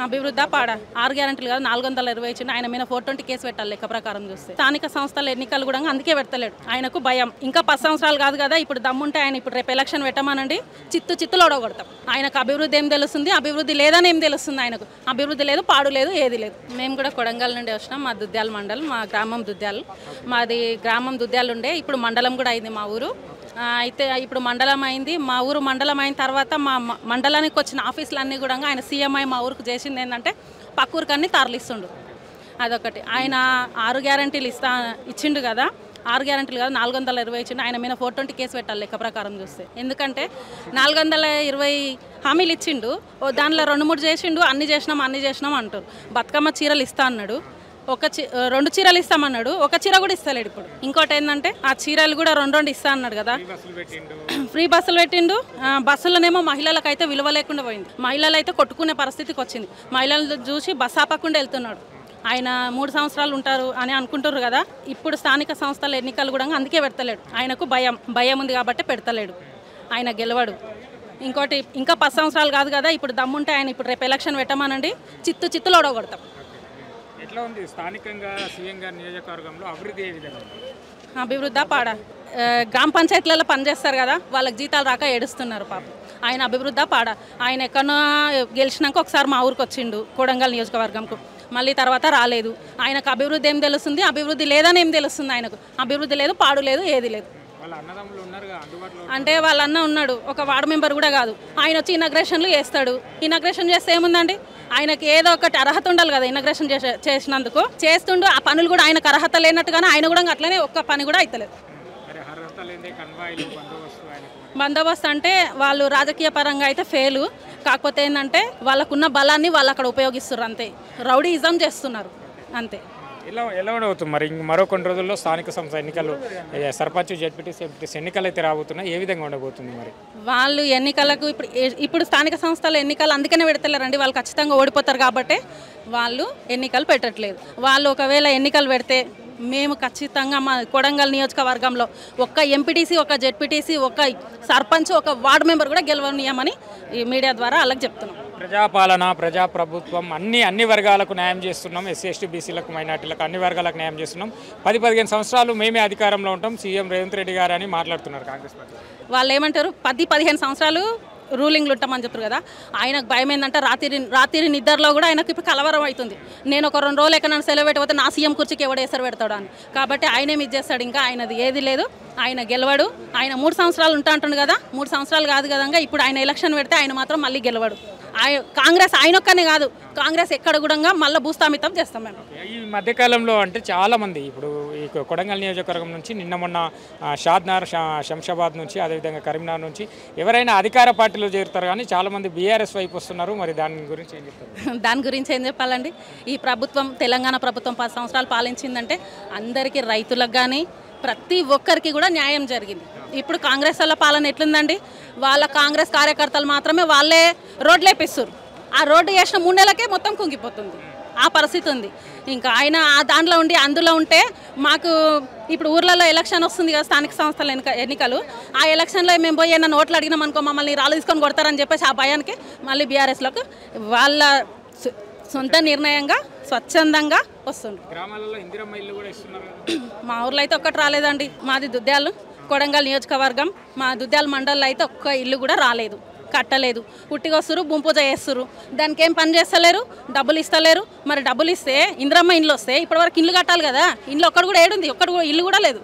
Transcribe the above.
అభివృద్ధి పాడ 6 గ్యారెంటీలు కాదు 420 ఇచ్చిండు. ఆయన మీద 420 కేసు పెట్టాలి లెక్క ప్రకారం చూస్తే. స్థానిక సంస్థల ఎన్నికలు కూడా అందుకే పెడతలేడు. ఆయనకు భయం. ఇంకా 10 సంవత్సరాలు కాదు కదా, ఇప్పుడు దమ్ముంటే ఆయన ఇప్పుడు రేపు ఎలక్షన్ పెట్టమానండి, చిత్తులో ఓడగొడతాం. ఆయనకు అభివృద్ధి ఏం తెలుస్తుంది, అభివృద్ధి లేదని ఏం తెలుస్తుంది. ఆయనకు అభివృద్ధి లేదు, పాడు లేదు, ఏది లేదు. మేము కూడా కొడంగల్ నుండి వచ్చినాం. మా దుద్యాల మండలం, మా గ్రామం దుద్యాలు. మాది గ్రామం దుద్యాలు ఉండే, ఇప్పుడు మండలం కూడా అయింది మా ఊరు. అయితే ఇప్పుడు మండలం అయింది. మా ఊరు మండలం అయిన తర్వాత మా మండలానికి వచ్చిన ఆఫీసులన్నీ కూడా ఆయన సీఎంఐ మా ఊరికి చేసింది ఏంటంటే పక్క ఊరికన్నీ తరలిస్తుండు. అదొకటి. ఆయన 6 గ్యారెంటీలు ఇచ్చిండు కదా, 6 గ్యారెంటీలు కాదు 420 ఇచ్చిండు. ఆయన మీద 420 కేసు పెట్టాలి లెక్క ప్రకారం చూస్తే. ఎందుకంటే 420 హామీలు ఇచ్చిండు, దానిలో 2-3 చేసిండు. అన్ని చేసినాం అంటారు. బతుకమ్మ చీరలు ఇస్తా అన్నాడు, 2 చీరలు ఇస్తామన్నాడు, 1 చీర కూడా ఇస్తలేడు. ఇప్పుడు ఇంకోటి ఏంటంటే ఆ చీరలు కూడా 2 ఇస్తా అన్నాడు కదా, ఫ్రీ బస్సులు పెట్టిండు. బస్సులోనేమో మహిళలకు అయితే విలువ లేకుండా పోయింది. మహిళలు అయితే కొట్టుకునే పరిస్థితికి వచ్చింది. మహిళలు చూసి బస్ ఆపకుండా వెళ్తున్నాడు. ఆయన 3 సంవత్సరాలు ఉంటారు అని అనుకుంటారు కదా. ఇప్పుడు స్థానిక సంస్థల ఎన్నికలు కూడా అందుకే పెడతలేడు. ఆయనకు భయం ఉంది కాబట్టి పెడతలేడు. ఆయన గెలవడు. ఇంకోటి ఇంకా 10 సంవత్సరాలు కాదు కదా, ఇప్పుడు దమ్ముంటే ఆయన ఇప్పుడు రేపు ఎలక్షన్ పెట్టమానండి, చిత్తులో ఓడగొడతాం. ఎట్లా ఉంది స్థానికంగా సీఎం గారి నియోజకవర్గంలో అభివృద్ధి ఏ విధంగా? అభివృద్ధి పాడ గ్రామ పంచాయతీలలో పనిచేస్తారు కదా, వాళ్ళకి జీతాలు రాక ఏడుస్తున్నారు పాపం. ఆయన అభివృద్ధి పాడ. ఆయన ఎక్కడో గెలిచినాక ఒకసారి మా ఊరికి వచ్చిండు, కొడంగల్ నియోజకవర్గంకు. మళ్ళీ తర్వాత రాలేదు. ఆయనకు అభివృద్ధి ఏం తెలుస్తుంది, అభివృద్ధి లేదని ఏం తెలుస్తుంది. ఆయనకు అభివృద్ధి లేదు, పాడు లేదు, ఏది లేదు. అంటే వాళ్ళ అన్న ఉన్నాడు, ఒక వార్డు మెంబర్ కూడా కాదు. ఆయన వచ్చి ఇనాగ్రేషన్లు చేస్తాడు. ఇనాగ్రేషన్ చేస్తే ఏముందండి, ఆయనకి ఏదో ఒకటి అర్హత ఉండాలి కదా. ఇనాగ్రేషన్ చేసినందుకు చేస్తుండు. ఆ పనులు కూడా ఆయనకు అర్హత లేనట్టుగానే ఆయన కూడా అట్లనే ఒక్క పని కూడా అవుతలేదు. బందోబస్తు అంటే వాళ్ళు రాజకీయ పరంగా అయితే ఫెయిల్. కాకపోతే ఏంటంటే వాళ్ళకున్న బలాన్ని వాళ్ళు అక్కడ ఉపయోగిస్తున్నారు, అంతే. రౌడీయిజం చేస్తున్నారు, అంతే. ఎలా ఉండవుతుంది మరి? మరో కొన్ని రోజుల్లో స్థానిక సంస్థ ఎన్నికలు, సర్పంచ్, జెడ్పీటీసీ ఎన్నికలు అయితే రాబోతున్నాయి. ఏ విధంగా ఉండబోతుంది మరి? వాళ్ళు ఎన్నికలకు ఇప్పుడు స్థానిక సంస్థల ఎన్నికలు అందుకనే పెడతలేరండి. వాళ్ళు ఖచ్చితంగా ఓడిపోతారు కాబట్టి వాళ్ళు ఎన్నికలు పెట్టట్లేదు. వాళ్ళు ఒకవేళ ఎన్నికలు పెడితే మేము ఖచ్చితంగా మా కొడంగల్ నియోజకవర్గంలో ఒక్క ఎంపీటీసీ, ఒక జెడ్పీటీసీ, ఒక సర్పంచ్, ఒక వార్డు మెంబర్ కూడా గెలవనీయమని ఈ మీడియా ద్వారా వాళ్ళకి చెప్తున్నాం. ప్రజాపాలన, ప్రజాప్రభుత్వం అన్ని వర్గాలకు న్యాయం చేస్తున్నాం. ఎస్సీ, ఎస్టీ, బీసీలకు, మైనార్టీలకు అన్ని వర్గాలకు న్యాయం చేస్తున్నాం. 10-15 సంవత్సరాలు మేమే అధికారంలో ఉంటాం, సీఎం రేవంత్ రెడ్డి గారు అని మాట్లాడుతున్నారు కాంగ్రెస్ పార్టీ. వాళ్ళు ఏమంటారు, 10-15 సంవత్సరాలు రూలింగ్లు ఉంటామని చెప్తారు కదా. ఆయనకు భయం ఏంటంటే రాత్రి నిద్రలో కూడా ఆయనకు ఇప్పుడు కలవరం అవుతుంది. నేను ఒక 2 రోజులు ఎక్కడ సెలవు పెట్టకపోతే నా సీఎం కుర్చీకి ఎవడు ఎసరు పెడతాడు అని. కాబట్టి ఆయనే ఇది చేస్తాడు. ఇంకా ఆయనది ఏది లేదు. ఆయన గెలవడు. ఆయన 3 సంవత్సరాలు అంటుండు కదా, 3 సంవత్సరాలు కాదు కదా. ఇప్పుడు ఆయన ఎలక్షన్ పెడితే ఆయన మాత్రం మళ్ళీ గెలవడు. కాంగ్రెస్ ఆయనొక్కనే కాదు, కాంగ్రెస్ ఎక్కడ కూడా మళ్ళీ భూస్థాపితం చేస్తాం మేము. ఈ మధ్యకాలంలో అంటే చాలామంది ఇప్పుడు ఈ కొడంగల్ నియోజకవర్గం నుంచి మొన్న షాద్నగర్, శంషాబాద్ నుంచి, అదేవిధంగా కరీంనగర్ నుంచి ఎవరైనా అధికార పార్టీలో చేరుతారు, కానీ చాలామంది బీఆర్ఎస్ వైపు వస్తున్నారు. మరి దాని గురించి ఏం చెప్తారు? దాని గురించి ఏం చెప్పాలండి, ఈ ప్రభుత్వం, తెలంగాణ ప్రభుత్వం 10 సంవత్సరాలు పాలించిందంటే అందరికీ, రైతులకు కానీ ప్రతి ఒక్కరికి కూడా న్యాయం జరిగింది. ఇప్పుడు కాంగ్రెస్ వాళ్ళ పాలన ఎట్లుందండి, వాళ్ళ కాంగ్రెస్ కార్యకర్తలు మాత్రమే వాళ్ళే రోడ్లు వేపిస్తారు. ఆ రోడ్డు వేసిన 3 నెలలకే మొత్తం కుంగిపోతుంది. ఆ పరిస్థితి ఉంది. ఇంకా ఆయన ఆ దాంట్లో ఉండి అందులో ఉంటే మాకు ఇప్పుడు ఊర్లలో ఎలక్షన్ వస్తుంది కదా, స్థానిక సంస్థల ఎన్నికలు. ఆ ఎలక్షన్లో మేము పోయి ఏమన్నా ఓట్లు అడిగినాం అనుకో, మమ్మల్ని రాళ్ళు తీసుకొని కొడతారని చెప్పేసి ఆ భయానికి మళ్ళీ బీఆర్ఎస్లోకి వాళ్ళ సొంత నిర్ణయంగా స్వచ్ఛందంగా వస్తుంది. మా ఊర్లో అయితే ఒక్కటి రాలేదండి. మాది దుద్యాలు, కొడంగల్ నియోజకవర్గం. మా దుద్యాల మండలంలో అయితే ఒక్క ఇల్లు కూడా రాలేదు, కట్టలేదు. పుట్టిగా వస్తారు, భూమి పూజ చేస్తారు, దానికి ఏం పని చేస్తలేరు, డబ్బులు ఇస్తలేరు. మరి డబ్బులు ఇస్తే ఇందిరమ్మ ఇండ్లు వస్తే ఇప్పటివరకు ఇల్లు కట్టాలి కదా, ఇంట్లో ఒక్కడు కూడా ఏడుంది, ఒక్కడు కూడా ఇల్లు కూడా లేదు.